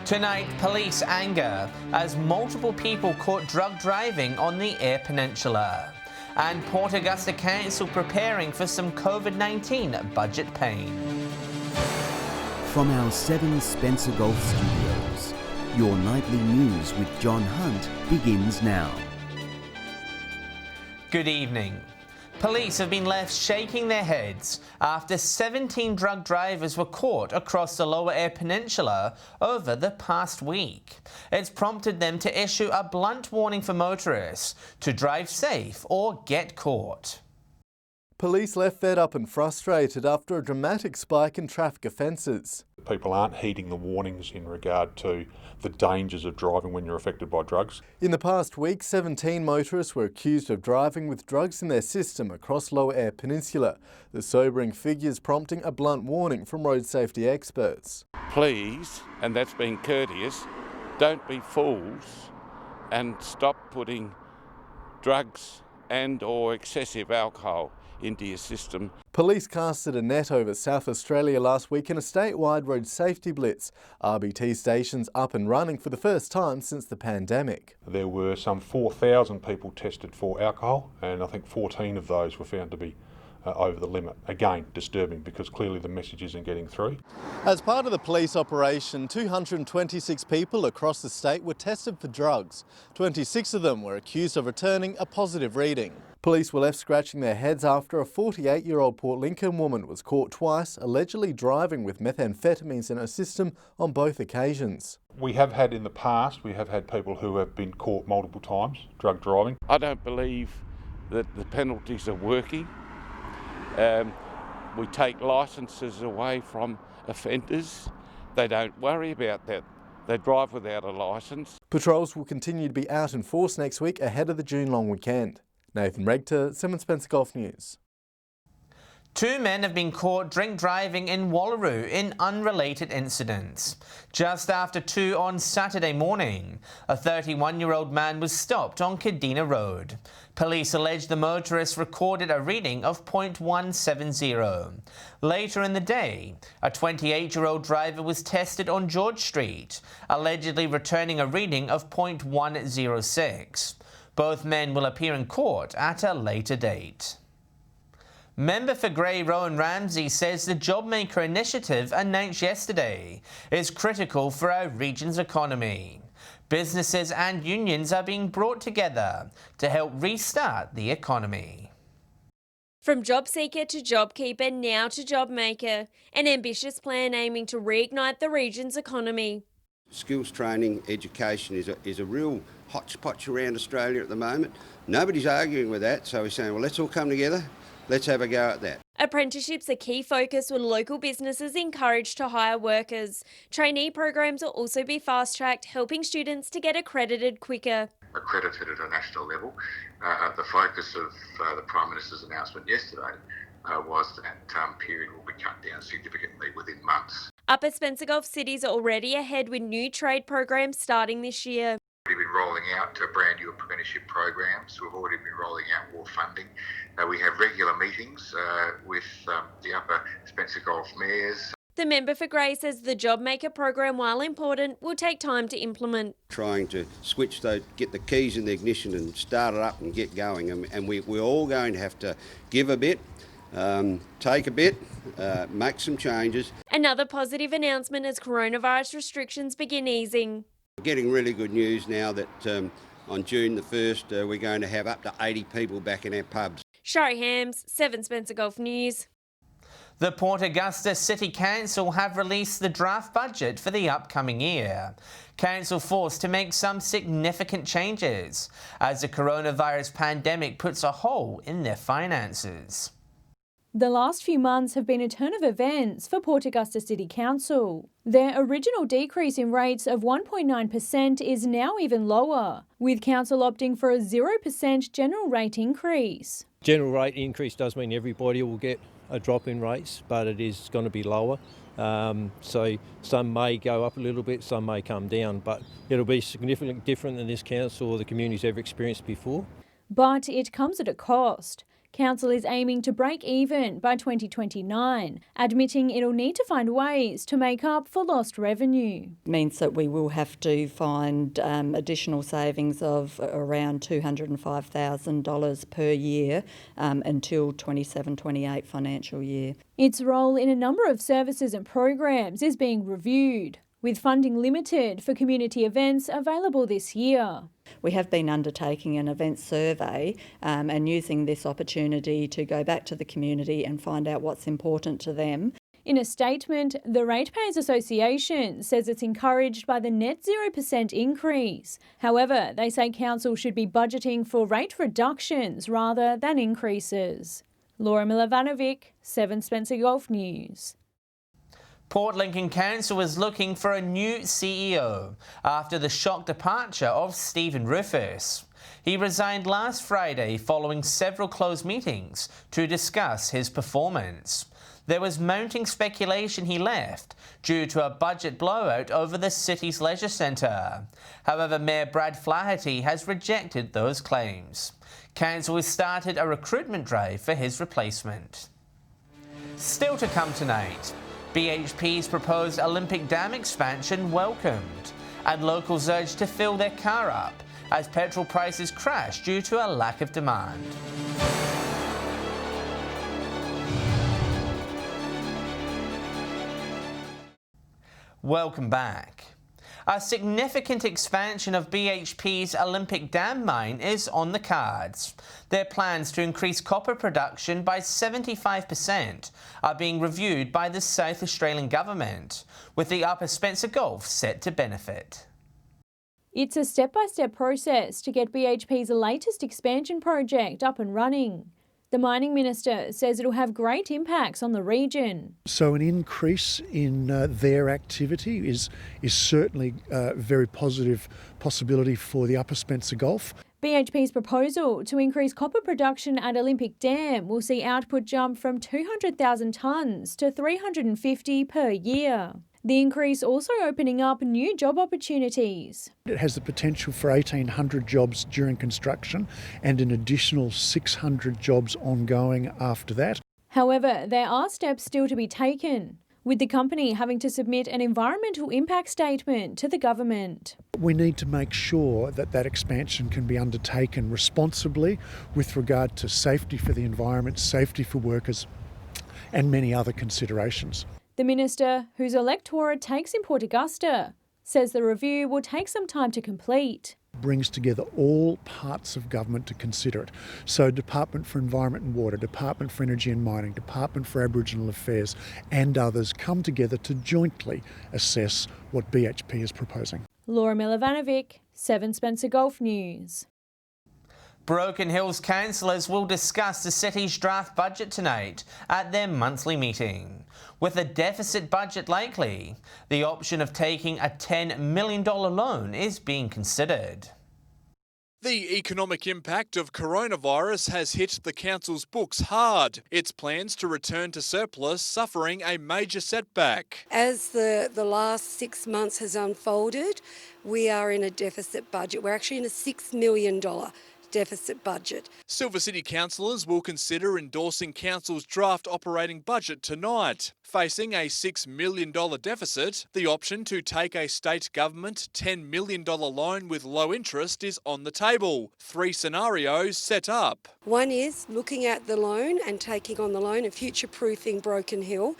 Tonight, police anger as multiple people caught drug driving on the Eyre Peninsula. And Port Augusta Council preparing for some COVID-19 budget pain. From our 7 Spencer Golf Studios, your nightly news with John Hunt begins now. Good evening. Police have been left shaking their heads after 17 drug drivers were caught across the Lower Eyre Peninsula over the past week. It's prompted them to issue a blunt warning for motorists to drive safe or get caught. Police left fed up and frustrated after a dramatic spike in traffic offences. People aren't heeding the warnings in regard to the dangers of driving when you're affected by drugs. In the past week, 17 motorists were accused of driving with drugs in their system across Lower Eyre Peninsula. The sobering figures prompting a blunt warning from road safety experts. Please, and that's being courteous, don't be fools and stop putting drugs and or excessive alcohol into your system. Police casted a net over South Australia last week in a statewide road safety blitz. RBT stations up and running for the first time since the pandemic. There were some 4,000 people tested for alcohol, and I think 14 of those were found to be over the limit. Again, disturbing because clearly the message isn't getting through. As part of the police operation, 226 people across the state were tested for drugs. 26 of them were accused of returning a positive reading. Police were left scratching their heads after a 48-year-old Port Lincoln woman was caught twice, allegedly driving with methamphetamines in her system on both occasions. We have had in the past, people who have been caught multiple times, drug driving. I don't believe that the penalties are working. We take licences away from offenders. They don't worry about that. They drive without a licence. Patrols will continue to be out in force next week ahead of the June long weekend. Nathan Regter, 7 Spencer Golf News. 2 men have been caught drink driving in Wallaroo in unrelated incidents. Just after 2 on Saturday morning, a 31-year-old man was stopped on Kadina Road. Police allege the motorist recorded a reading of .170. Later in the day, a 28-year-old driver was tested on George Street, allegedly returning a reading of .106. Both men will appear in court at a later date. Member for Grey Rowan Ramsey says the JobMaker initiative announced yesterday is critical for our region's economy. Businesses and unions are being brought together to help restart the economy. From job seeker to JobKeeper, now to JobMaker, an ambitious plan aiming to reignite the region's economy. Skills training, education is a real hodgepodge around Australia at the moment. Nobody's arguing with that, so we're saying, well, let's all come together. Let's have a go at that. Apprenticeships are key focus with local businesses encouraged to hire workers. Trainee programs will also be fast-tracked, helping students to get accredited quicker. Accredited at a national level. The focus of the Prime Minister's announcement yesterday was that period will be cut down significantly within months. Upper Spencer Gulf cities are already ahead with new trade programs starting this year. We've been rolling out brand new apprenticeship programs. We've already been rolling out more funding. We have regular meetings with the Upper Spencer Gulf mayors. The member for Grey says the JobMaker program, while important, will take time to implement. Trying to switch those, get the keys in the ignition and start it up and get going. And we're all going to have to give a bit, take a bit, make some changes. Another positive announcement as coronavirus restrictions begin easing. We're getting really good news now that on June the 1st we're going to have up to 80 people back in our pubs. Shari Hams, 7 Spencer Golf News. The Port Augusta City Council have released the draft budget for the upcoming year. Council forced to make some significant changes as the coronavirus pandemic puts a hole in their finances. The last few months have been a turn of events for Port Augusta City Council. Their original decrease in rates of 1.9% is now even lower, with Council opting for a 0% general rate increase. General rate increase does mean everybody will get a drop in rates, but it is going to be lower. So some may go up a little bit, some may come down, but it'll be significantly different than this council or the community's ever experienced before. But it comes at a cost. Council is aiming to break even by 2029, admitting it'll need to find ways to make up for lost revenue. Means that we will have to find additional savings of around $205,000 per year until 27-28 financial year. Its role in a number of services and programs is being reviewed, with funding limited for community events available this year. We have been undertaking an event survey and using this opportunity to go back to the community and find out what's important to them. In a statement, the Ratepayers Association says it's encouraged by the net 0% increase. However, they say council should be budgeting for rate reductions rather than increases. Laura Milovanovic, 7 Spencer Gulf News. Port Lincoln Council is looking for a new CEO after the shock departure of Stephen Rufus. He resigned last Friday following several closed meetings to discuss his performance. There was mounting speculation he left due to a budget blowout over the city's leisure centre. However, Mayor Brad Flaherty has rejected those claims. Council has started a recruitment drive for his replacement. Still to come tonight, BHP's proposed Olympic Dam Expansion welcomed, and locals urged to fill their car up as petrol prices crash due to a lack of demand. Welcome back. A significant expansion of BHP's Olympic Dam mine is on the cards. Their plans to increase copper production by 75% are being reviewed by the South Australian government, with the Upper Spencer Gulf set to benefit. It's a step-by-step process to get BHP's latest expansion project up and running. The mining minister says it'll have great impacts on the region. So an increase in their activity is certainly a very positive possibility for the Upper Spencer Gulf. BHP's proposal to increase copper production at Olympic Dam will see output jump from 200,000 tonnes to 350 per year. The increase also opening up new job opportunities. It has the potential for 1,800 jobs during construction and an additional 600 jobs ongoing after that. However, there are steps still to be taken, with the company having to submit an environmental impact statement to the government. We need to make sure that that expansion can be undertaken responsibly with regard to safety for the environment, safety for workers and many other considerations. The minister, whose electorate takes in Port Augusta, says the review will take some time to complete. Brings together all parts of government to consider it. So Department for Environment and Water, Department for Energy and Mining, Department for Aboriginal Affairs and others come together to jointly assess what BHP is proposing. Laura Milovanovic, 7 Spencer Gulf News. Broken Hill's councillors will discuss the city's draft budget tonight at their monthly meeting. With a deficit budget likely, the option of taking a $10 million loan is being considered. The economic impact of coronavirus has hit the council's books hard. Its plans to return to surplus suffering a major setback. As the last 6 months has unfolded, we are in a deficit budget. We're actually in a $6 million deficit budget. Silver City councillors will consider endorsing council's draft operating budget tonight. Facing a $6 million deficit, the option to take a state government $10 million loan with low interest is on the table. 3 scenarios set up. One is looking at the loan and taking on the loan and future-proofing Broken Hill.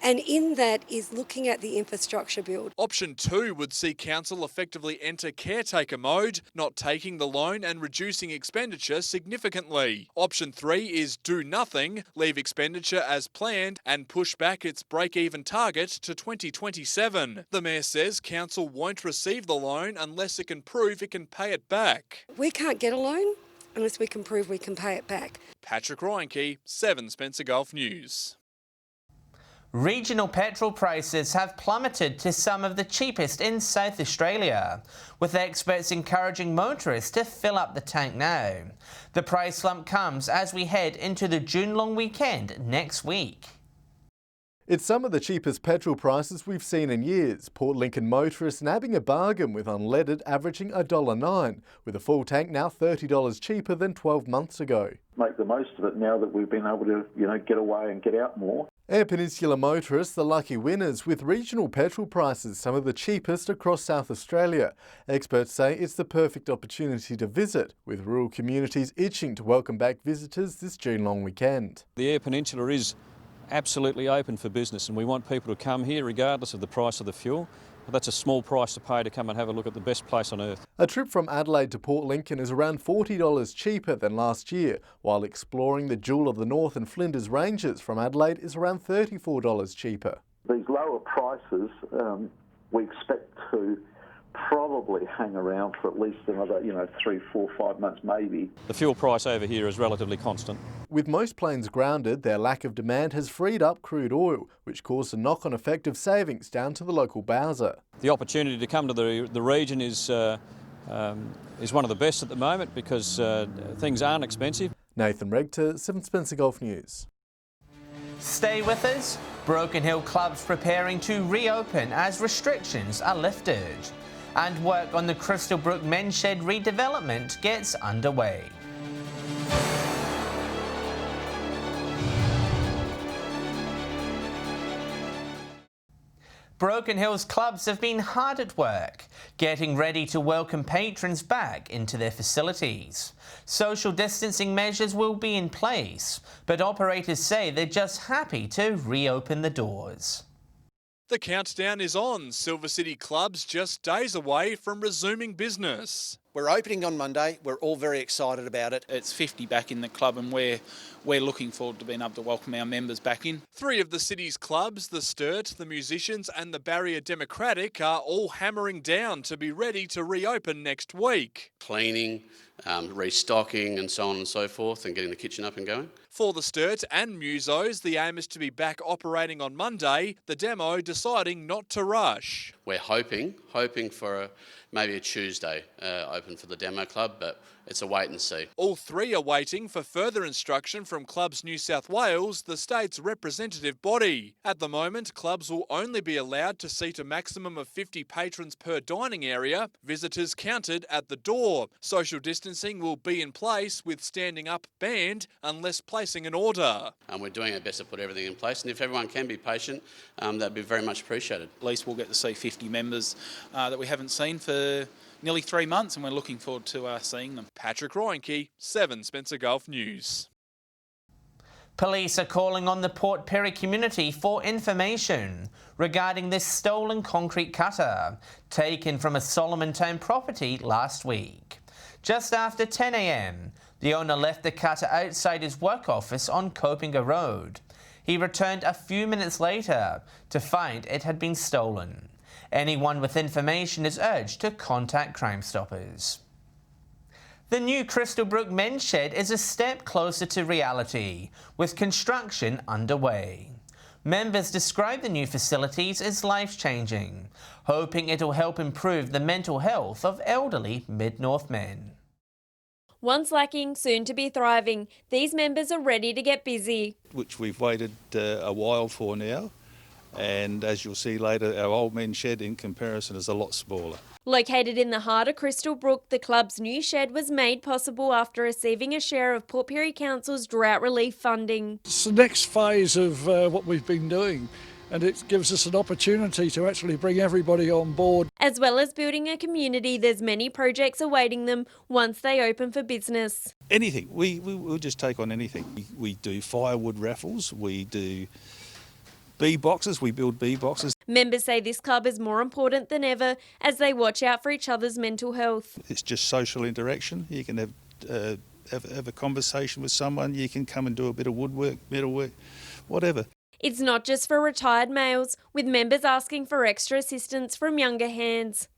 And in that is looking at the infrastructure build. Option 2 would see council effectively enter caretaker mode, not taking the loan and reducing expenditure significantly. Option 3 is do nothing, leave expenditure as planned and push back its break-even target to 2027. The Mayor says council won't receive the loan unless it can prove it can pay it back. We can't get a loan unless we can prove we can pay it back. Patrick Reinke, 7 Spencer Gulf News. Regional petrol prices have plummeted to some of the cheapest in South Australia, with experts encouraging motorists to fill up the tank now. The price slump comes as we head into the June long weekend next week. It's some of the cheapest petrol prices we've seen in years. Port Lincoln motorists nabbing a bargain with unleaded averaging $1.09, with a full tank now $30 cheaper than 12 months ago. Make the most of it now that we've been able to, get away and get out more. Air Peninsula motorists the lucky winners, with regional petrol prices some of the cheapest across South Australia. Experts say it's the perfect opportunity to visit, with rural communities itching to welcome back visitors this June long weekend. The Air Peninsula is absolutely open for business, and we want people to come here regardless of the price of the fuel. But that's a small price to pay to come and have a look at the best place on earth. A trip from Adelaide to Port Lincoln is around $40 cheaper than last year, while exploring the Jewel of the North and Flinders Ranges from Adelaide is around $34 cheaper. These lower prices we expect to probably hang around for at least another 3, 4, 5 months maybe. The fuel price over here is relatively constant. With most planes grounded, their lack of demand has freed up crude oil, which caused a knock-on effect of savings down to the local bowser. The opportunity to come to the region is one of the best at the moment because things aren't expensive. Nathan Regter, 7 Spencer Golf News. Stay with us. Broken Hill clubs preparing to reopen as restrictions are lifted. And work on the Crystal Brook men's shed redevelopment gets underway. Broken Hill's clubs have been hard at work, getting ready to welcome patrons back into their facilities. Social distancing measures will be in place, but operators say they're just happy to reopen the doors. The countdown is on. Silver City clubs just days away from resuming business. We're opening on Monday. We're all very excited about it. It's 50 back in the club and we're looking forward to being able to welcome our members back in. 3 of the city's clubs, the Sturt, the Musicians and the Barrier Democratic, are all hammering down to be ready to reopen next week. Cleaning, restocking and so on and so forth, and getting the kitchen up and going. For the Sturt and Musos, the aim is to be back operating on Monday, the demo deciding not to rush. We're hoping for maybe a Tuesday open for the demo club, but it's a wait and see. All 3 are waiting for further instruction from Clubs New South Wales, the state's representative body. At the moment, clubs will only be allowed to seat a maximum of 50 patrons per dining area, visitors counted at the door. Social distancing will be in place with standing up banned unless placing an order. We're doing our best to put everything in place, and if everyone can be patient, that'd be very much appreciated. At least we'll get to see 50 members that we haven't seen for nearly 3 months, and we're looking forward to seeing them. Patrick Roinke, 7 Spencer Golf News. Police are calling on the Port Pirie community for information regarding this stolen concrete cutter taken from a Solomon Town property last week. Just after 10 a.m, the owner left the cutter outside his work office on Copinga Road. He returned a few minutes later to find it had been stolen. Anyone with information is urged to contact Crime Stoppers. The new Crystal Brook men's shed is a step closer to reality, with construction underway. Members describe the new facilities as life-changing, hoping it'll help improve the mental health of elderly Mid-North men. Once lacking, soon to be thriving, these members are ready to get busy. Which we've waited a while for now. And as you'll see later, our old men's shed in comparison is a lot smaller. Located in the heart of Crystal Brook, the club's new shed was made possible after receiving a share of Port Pirie Council's drought relief funding. It's the next phase of what we've been doing, and it gives us an opportunity to actually bring everybody on board. As well as building a community, there's many projects awaiting them once they open for business. Anything. We'll just take on anything. We do firewood raffles, we do bee boxes, we build bee boxes. Members say this club is more important than ever as they watch out for each other's mental health. It's just social interaction. You can have a conversation with someone, you can come and do a bit of woodwork, metalwork, whatever. It's not just for retired males, with members asking for extra assistance from younger hands.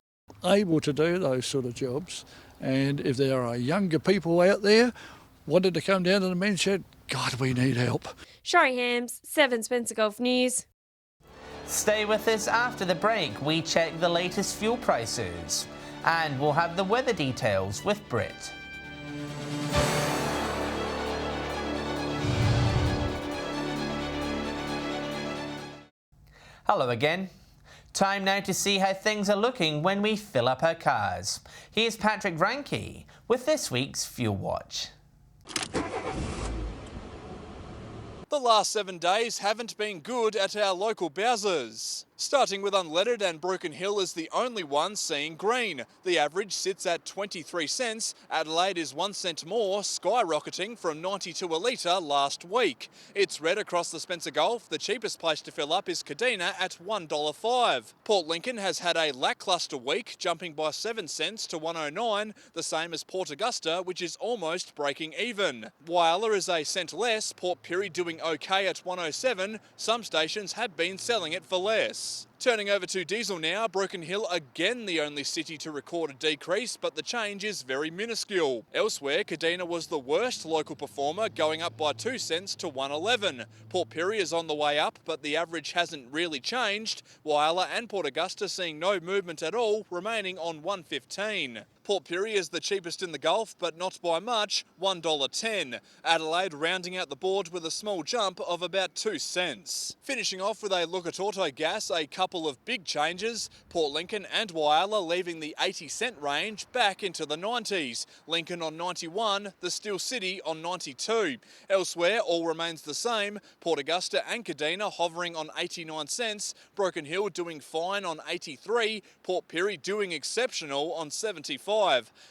Able to do those sort of jobs, and if there are younger people out there wanting to come down to the men's shed, God, we need help. Shari Hams, 7 Spencer Golf News. Stay with us after the break. We check the latest fuel prices and we'll have the weather details with Britt. Hello again. Time now to see how things are looking when we fill up our cars. Here's Patrick Ranke with this week's Fuel Watch. The last 7 days haven't been good at our local bowsers. Starting with unleaded, and Broken Hill is the only one seeing green. The average sits at 23 cents. Adelaide is 1 cent more, skyrocketing from 92 a litre last week. It's red across the Spencer Gulf. The cheapest place to fill up is Kadina at $1.05. Port Lincoln has had a lacklustre week, jumping by 7 cents to 109, the same as Port Augusta, which is almost breaking even. Whyalla is a cent less, Port Pirie doing okay at 107. Some stations have been selling it for less. Turning over to diesel now, Broken Hill again the only city to record a decrease, but the change is very minuscule. Elsewhere, Kadina was the worst local performer, going up by 2 cents to 111. Port Pirie is on the way up, but the average hasn't really changed. Whyalla and Port Augusta seeing no movement at all, remaining on 115. Port Pirie is the cheapest in the Gulf, but not by much, $1.10. Adelaide rounding out the board with a small jump of about 2 cents. Finishing off with a look at auto gas, a couple of big changes. Port Lincoln and Whyalla leaving the 80 cent range back into the 90s. Lincoln on 91, the Steel City on 92. Elsewhere, all remains the same. Port Augusta and Kadina hovering on 89 cents. Broken Hill doing fine on 83. Port Pirie doing exceptional on 75.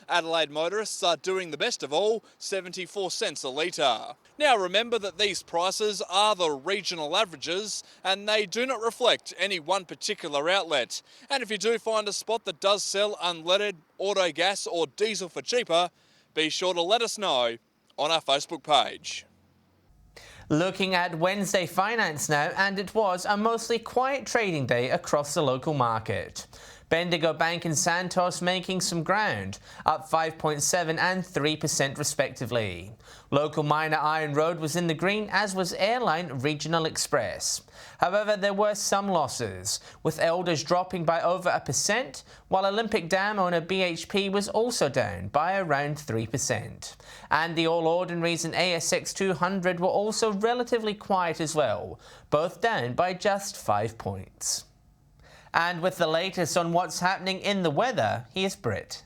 Adelaide motorists are doing the best of all, 74 cents a litre. Now remember that these prices are the regional averages and they do not reflect any one particular outlet. And if you do find a spot that does sell unleaded, auto gas or diesel for cheaper, be sure to let us know on our Facebook page. Looking at Wednesday finance now, and it was a mostly quiet trading day across the local market. Bendigo Bank and Santos making some ground, up 5.7% and 3% respectively. Local miner Iron Road was in the green, as was airline Regional Express. However, there were some losses, with Elders dropping by over 1%, while Olympic Dam owner BHP was also down by around 3%. And the All Ordinaries and ASX 200 were also relatively quiet as well, both down by just 5 points. And with the latest on what's happening in the weather, here's Britt.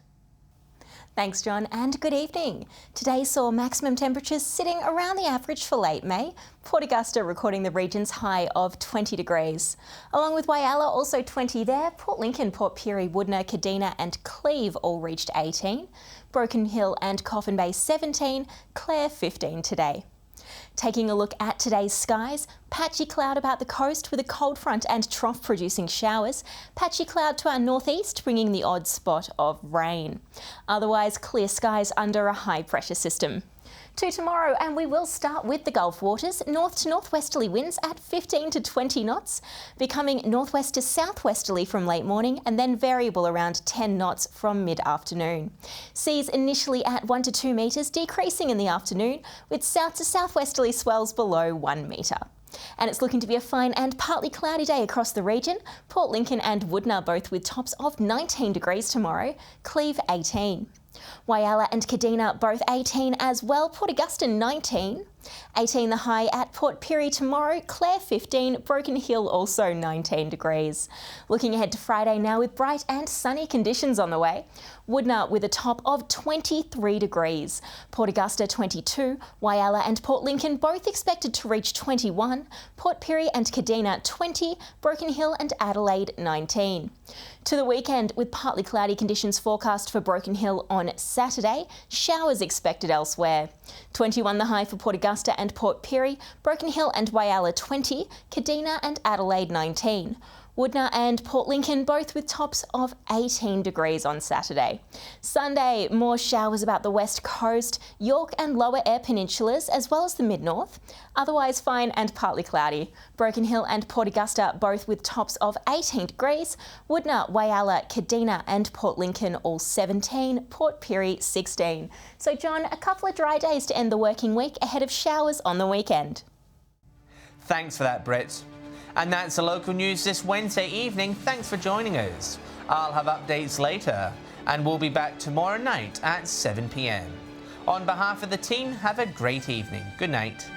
Thanks, John, and good evening. Today saw maximum temperatures sitting around the average for late May. Port Augusta recording the region's high of 20 degrees. Along with Whyalla, also 20 there. Port Lincoln, Port Pirie, Woodner, Kadina and Cleve all reached 18. Broken Hill and Coffin Bay 17, Clare 15 today. Taking a look at today's skies, patchy cloud about the coast with a cold front and trough producing showers. Patchy cloud to our northeast, bringing the odd spot of rain. Otherwise, clear skies under a high pressure system. To tomorrow, and we will start with the Gulf waters. North to northwesterly winds at 15 to 20 knots, becoming northwest to southwesterly from late morning and then variable around 10 knots from mid-afternoon. Seas initially at 1 to 2 metres, decreasing in the afternoon with south to southwesterly swells below 1 metre. And it's looking to be a fine and partly cloudy day across the region. Port Lincoln and Woodner both with tops of 19 degrees tomorrow, Cleve 18. Whyalla and Kadina both 18 as well, Port Augusta 19. 18 the high at Port Pirie tomorrow, Clare 15, Broken Hill also 19 degrees. Looking ahead to Friday now with bright and sunny conditions on the way. Woodner with a top of 23 degrees. Port Augusta 22, Whyalla and Port Lincoln both expected to reach 21, Port Pirie and Kadina 20, Broken Hill and Adelaide 19. To the weekend with partly cloudy conditions forecast for Broken Hill on Saturday, showers expected elsewhere. 21 the high for Port Augusta and Port Pirie, Broken Hill and Whyalla 20, Kadina and Adelaide 19. Woodner and Port Lincoln both with tops of 18 degrees on Saturday. Sunday, more showers about the west coast, York and lower air peninsulas as well as the mid-north. Otherwise fine and partly cloudy. Broken Hill and Port Augusta both with tops of 18 degrees. Woodner, Whyalla, Kadina and Port Lincoln all 17, Port Pirie 16. So John, a couple of dry days to end the working week ahead of showers on the weekend. Thanks for that, Britt. And that's the local news this Wednesday evening. Thanks for joining us. I'll have updates later, and we'll be back tomorrow night at 7 p.m. On behalf of the team, have a great evening. Good night.